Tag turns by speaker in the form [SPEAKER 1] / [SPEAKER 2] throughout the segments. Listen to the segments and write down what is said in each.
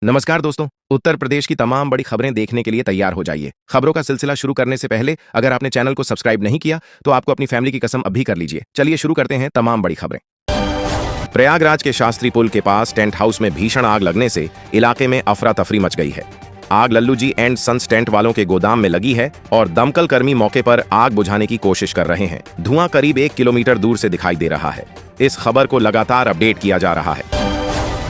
[SPEAKER 1] नमस्कार दोस्तों। उत्तर प्रदेश की तमाम बड़ी खबरें देखने के लिए तैयार हो जाइए। खबरों का सिलसिला शुरू करने से पहले अगर आपने चैनल को सब्सक्राइब नहीं किया तो आपको अपनी फैमिली की कसम अभी कर लीजिए। चलिए शुरू करते हैं तमाम बड़ी खबरें। प्रयागराज के शास्त्री पुल के पास टेंट हाउस में भीषण आग लगने से इलाके में अफरा तफरी मच गई है। आग लल्लू जी एंड सन्स टेंट वालों के गोदाम में लगी है और दमकल कर्मी मौके पर आग बुझाने की कोशिश कर रहे हैं। धुआं करीब 1 किलोमीटर दूर से दिखाई दे रहा है। इस खबर को लगातार अपडेट किया जा रहा है।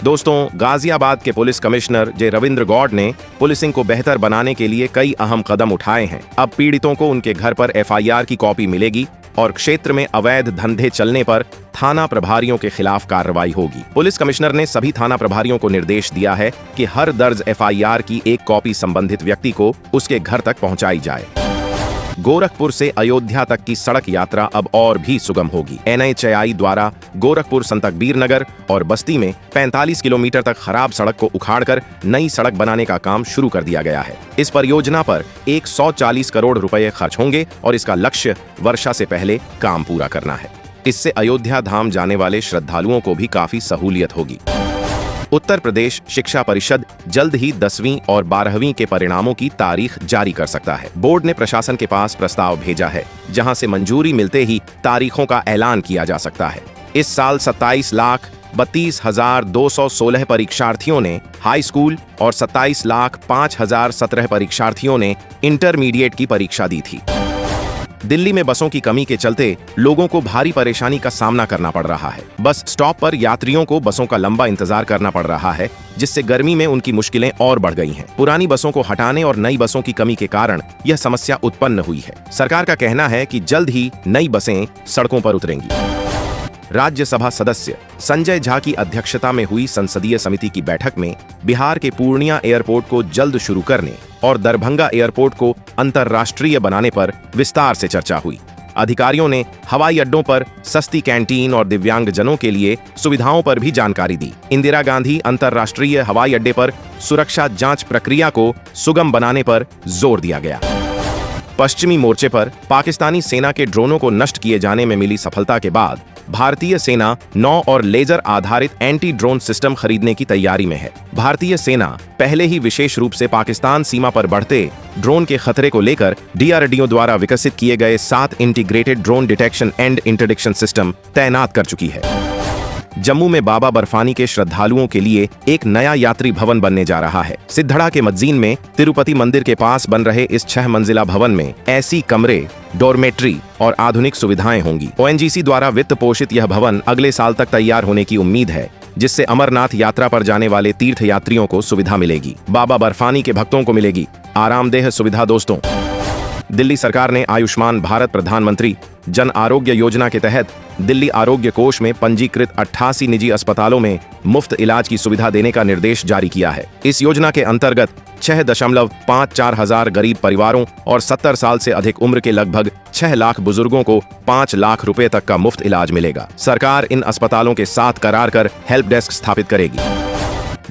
[SPEAKER 1] दोस्तों, गाजियाबाद के पुलिस कमिश्नर जे रविंद्र गौड़ ने पुलिसिंग को बेहतर बनाने के लिए कई अहम कदम उठाए हैं। अब पीड़ितों को उनके घर पर एफआईआर की कॉपी मिलेगी और क्षेत्र में अवैध धंधे चलने पर थाना प्रभारियों के खिलाफ कार्रवाई होगी। पुलिस कमिश्नर ने सभी थाना प्रभारियों को निर्देश दिया है कि हर दर्ज एफआईआर की एक कॉपी संबंधित व्यक्ति को उसके घर तक पहुंचाई जाए। गोरखपुर से अयोध्या तक की सड़क यात्रा अब और भी सुगम होगी। NHAI द्वारा गोरखपुर संतकबीर नगर और बस्ती में 45 किलोमीटर तक खराब सड़क को उखाड़कर नई सड़क बनाने का काम शुरू कर दिया गया है। इस परियोजना पर 140 करोड़ रुपए खर्च होंगे और इसका लक्ष्य वर्षा से पहले काम पूरा करना है। इससे अयोध्या धाम जाने वाले श्रद्धालुओं को भी काफी सहूलियत होगी। उत्तर प्रदेश शिक्षा परिषद जल्द ही 10वीं और 12वीं के परिणामों की तारीख जारी कर सकता है। बोर्ड ने प्रशासन के पास प्रस्ताव भेजा है, जहां से मंजूरी मिलते ही तारीखों का ऐलान किया जा सकता है। इस साल 27,32,216 परीक्षार्थियों ने हाई स्कूल और 27,05,017 परीक्षार्थियों ने इंटरमीडिएट की परीक्षा दी थी। दिल्ली में बसों की कमी के चलते लोगों को भारी परेशानी का सामना करना पड़ रहा है। बस स्टॉप पर यात्रियों को बसों का लंबा इंतजार करना पड़ रहा है, जिससे गर्मी में उनकी मुश्किलें और बढ़ गई हैं। पुरानी बसों को हटाने और नई बसों की कमी के कारण यह समस्या उत्पन्न हुई है। सरकार का कहना है कि जल्द ही नई बसें सड़कों पर उतरेंगी। राज्यसभा सदस्य संजय झा की अध्यक्षता में हुई संसदीय समिति की बैठक में बिहार के पूर्णिया एयरपोर्ट को जल्द शुरू करने और दरभंगा एयरपोर्ट को अंतर्राष्ट्रीय बनाने पर विस्तार से चर्चा हुई। अधिकारियों ने हवाई अड्डों पर सस्ती कैंटीन और दिव्यांगजनों के लिए सुविधाओं पर भी जानकारी दी। इंदिरा गांधी अंतर्राष्ट्रीय हवाई अड्डे पर सुरक्षा जांच प्रक्रिया को सुगम बनाने पर जोर दिया गया। पश्चिमी मोर्चे पर पाकिस्तानी सेना के ड्रोनों को नष्ट किए जाने में मिली सफलता के बाद भारतीय सेना 9 और लेजर आधारित एंटी ड्रोन सिस्टम खरीदने की तैयारी में है। भारतीय सेना पहले ही विशेष रूप से पाकिस्तान सीमा पर बढ़ते ड्रोन के खतरे को लेकर DRDO द्वारा विकसित किए गए 7 integrated drone detection and interdiction system तैनात कर चुकी है। जम्मू में बाबा बर्फानी के श्रद्धालुओं के लिए एक नया यात्री भवन बनने जा रहा है। सिद्धड़ा के मज्जीन में तिरुपति मंदिर के पास बन रहे इस 6 मंजिला भवन में एसी कमरे, डॉर्मेट्री और आधुनिक सुविधाएं होंगी। ONGC द्वारा वित्त पोषित यह भवन अगले साल तक तैयार होने की उम्मीद है, जिससे अमरनाथ यात्रा पर जाने वाले तीर्थ यात्रियों को सुविधा मिलेगी। बाबा बर्फानी के भक्तों को मिलेगी आरामदेह सुविधा। दोस्तों, दिल्ली सरकार ने आयुष्मान भारत प्रधानमंत्री जन आरोग्य योजना के तहत दिल्ली आरोग्य कोष में पंजीकृत 88 निजी अस्पतालों में मुफ्त इलाज की सुविधा देने का निर्देश जारी किया है। इस योजना के अंतर्गत 6.54 हजार गरीब परिवारों और 70 साल से अधिक उम्र के लगभग 6 लाख बुजुर्गों को 5 लाख रुपए तक का मुफ्त इलाज मिलेगा। सरकार इन अस्पतालों के साथ करार कर हेल्प डेस्क स्थापित करेगी।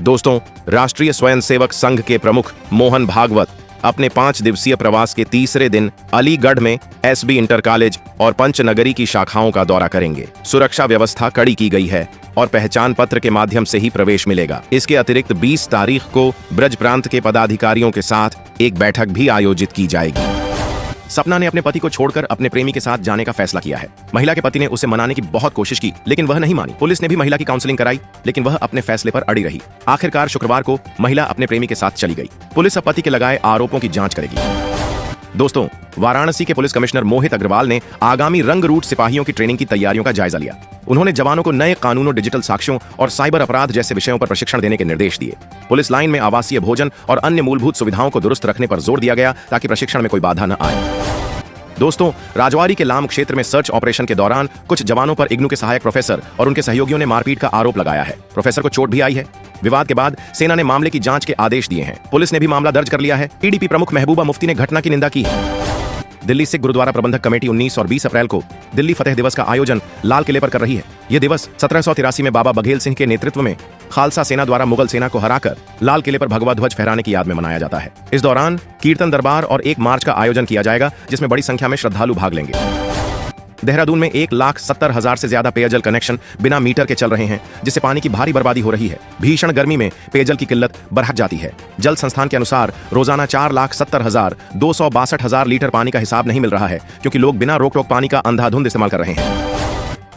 [SPEAKER 1] दोस्तों, राष्ट्रीय स्वयंसेवक संघ के प्रमुख मोहन भागवत अपने 5 दिवसीय प्रवास के तीसरे दिन अलीगढ़ में SB इंटर कॉलेज और पंचनगरी की शाखाओं का दौरा करेंगे। सुरक्षा व्यवस्था कड़ी की गई है और पहचान पत्र के माध्यम से ही प्रवेश मिलेगा। इसके अतिरिक्त 20 तारीख को ब्रज प्रांत के पदाधिकारियों के साथ एक बैठक भी आयोजित की जाएगी। सपना ने अपने पति को छोड़कर अपने प्रेमी के साथ जाने का फैसला किया है। महिला के पति ने उसे मनाने की बहुत कोशिश की, लेकिन वह नहीं मानी। पुलिस ने भी महिला की काउंसलिंग कराई, लेकिन वह अपने फैसले पर अड़ी रही। आखिरकार शुक्रवार को महिला अपने प्रेमी के साथ चली गई। पुलिस अब पति के लगाए आरोपों की जांच करेगी। दोस्तों, वाराणसी के पुलिस कमिश्नर मोहित अग्रवाल ने आगामी रंग रूट सिपाहियों की ट्रेनिंग की तैयारियों का जायजा लिया। उन्होंने जवानों को नए कानूनों, डिजिटल साक्ष्यों और साइबर अपराध जैसे विषयों पर प्रशिक्षण देने के निर्देश दिए। पुलिस लाइन में आवासीय भोजन और अन्य मूलभूत सुविधाओं को दुरुस्त रखने पर जोर दिया गया ताकि प्रशिक्षण में कोई बाधा न आए। दोस्तों, राजवाड़ी के लाम क्षेत्र में सर्च ऑपरेशन के दौरान कुछ जवानों पर इग्नू के सहायक प्रोफेसर और उनके सहयोगियों ने मारपीट का आरोप लगाया है। प्रोफेसर को चोट भी आई है। विवाद के बाद सेना ने मामले की जांच के आदेश दिए हैं। पुलिस ने भी मामला दर्ज कर लिया है। TDP प्रमुख महबूबा मुफ्ती ने घटना की निंदा की है। दिल्ली सिख गुरुद्वारा प्रबंधक कमेटी 19 और 20 अप्रैल को दिल्ली फतेह दिवस का आयोजन लाल किले पर कर रही है। यह दिवस 1783 में बाबा बघेल सिंह के नेतृत्व में खालसा सेना द्वारा मुगल सेना को हराकर लाल किले पर भगवा ध्वज फहराने की याद में मनाया जाता है। इस दौरान कीर्तन दरबार और एक मार्च का आयोजन किया जाएगा, जिसमें बड़ी संख्या में श्रद्धालु भाग लेंगे। देहरादून में 1,70,000 से ज्यादा पेयजल कनेक्शन बिना मीटर के चल रहे हैं, जिससे पानी की भारी बर्बादी हो रही है। भीषण गर्मी में पेयजल की किल्लत बढ़ जाती है। जल संस्थान के अनुसार रोजाना 4,70,262 लीटर पानी का हिसाब नहीं मिल रहा है, क्योंकि लोग बिना रोक टोक पानी का अंधाधुंध इस्तेमाल कर रहे हैं।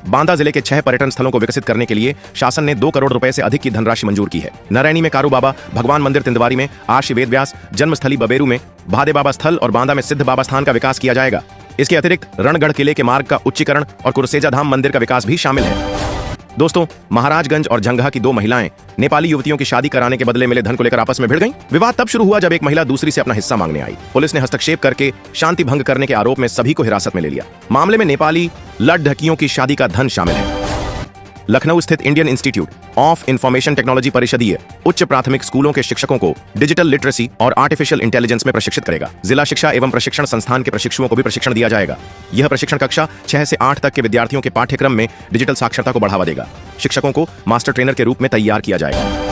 [SPEAKER 1] बांदा जिले के 6 पर्यटन स्थलों को विकसित करने के लिए शासन ने 2 करोड़ रुपए से अधिक की धनराशि मंजूर की है। नारायणी में कारू बाबा, भगवान मंदिर तिंदवारी में आशी वेद व्यास, जन्मस्थली बबेरू में भादे बाबा स्थल और बांदा में सिद्ध बाबा स्थान का विकास किया जाएगा। इसके अतिरिक्त रणगढ़ किले के मार्ग का उच्चीकरण और कुरसेजा धाम मंदिर का विकास भी शामिल है। दोस्तों, महाराजगंज और जंघा की 2 महिलाएं नेपाली युवतियों की शादी कराने के बदले मिले धन को लेकर आपस में भिड़ गईं। विवाद तब शुरू हुआ जब एक महिला दूसरी से अपना हिस्सा मांगने आई। पुलिस ने हस्तक्षेप करके शांति भंग करने के आरोप में सभी को हिरासत में ले लिया। मामले में नेपाली लड़ढकियों की शादी का धन शामिल है। लखनऊ स्थित Indian Institute of Information Technology परिषदीय उच्च प्राथमिक स्कूलों के शिक्षकों को डिजिटल लिटरेसी और आर्टिफिशियल इंटेलिजेंस में प्रशिक्षित करेगा। जिला शिक्षा एवं प्रशिक्षण संस्थान के प्रशिक्षुओं को भी प्रशिक्षण दिया जाएगा। यह प्रशिक्षण कक्षा 6 से 8 तक के विद्यार्थियों के पाठ्यक्रम में डिजिटल साक्षरता को बढ़ावा देगा। शिक्षकों को मास्टर ट्रेनर के रूप में तैयार किया जाएगा।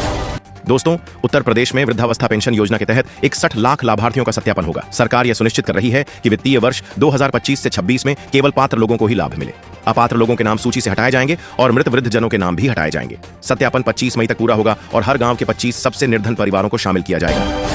[SPEAKER 1] दोस्तों, उत्तर प्रदेश में वृद्धावस्था पेंशन योजना के तहत 61 लाख लाभार्थियों का सत्यापन होगा। सरकार यह सुनिश्चित कर रही है कि वित्तीय वर्ष 2025 से 26 में केवल पात्र लोगों को ही लाभ मिले। अपात्र लोगों के नाम सूची से हटाए जाएंगे और मृत वृद्धजनों के नाम भी हटाए जाएंगे। सत्यापन 25 मई तक पूरा होगा और हर गांव के 25 सबसे निर्धन परिवारों को शामिल किया जाएगा।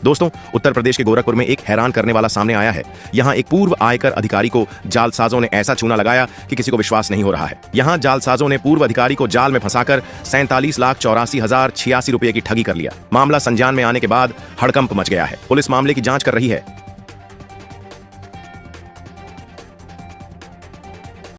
[SPEAKER 1] दोस्तों, उत्तर प्रदेश के गोरखपुर में एक हैरान करने वाला सामने आया है। यहाँ एक पूर्व आयकर अधिकारी को जालसाजों ने ऐसा चूना लगाया कि किसी को विश्वास नहीं हो रहा है। यहाँ जालसाजों ने पूर्व अधिकारी को जाल में फंसाकर 47,84,086 रुपए की ठगी कर लिया। मामला संज्ञान में आने के बाद हड़कंप मच गया है। पुलिस मामले की जांच कर रही है।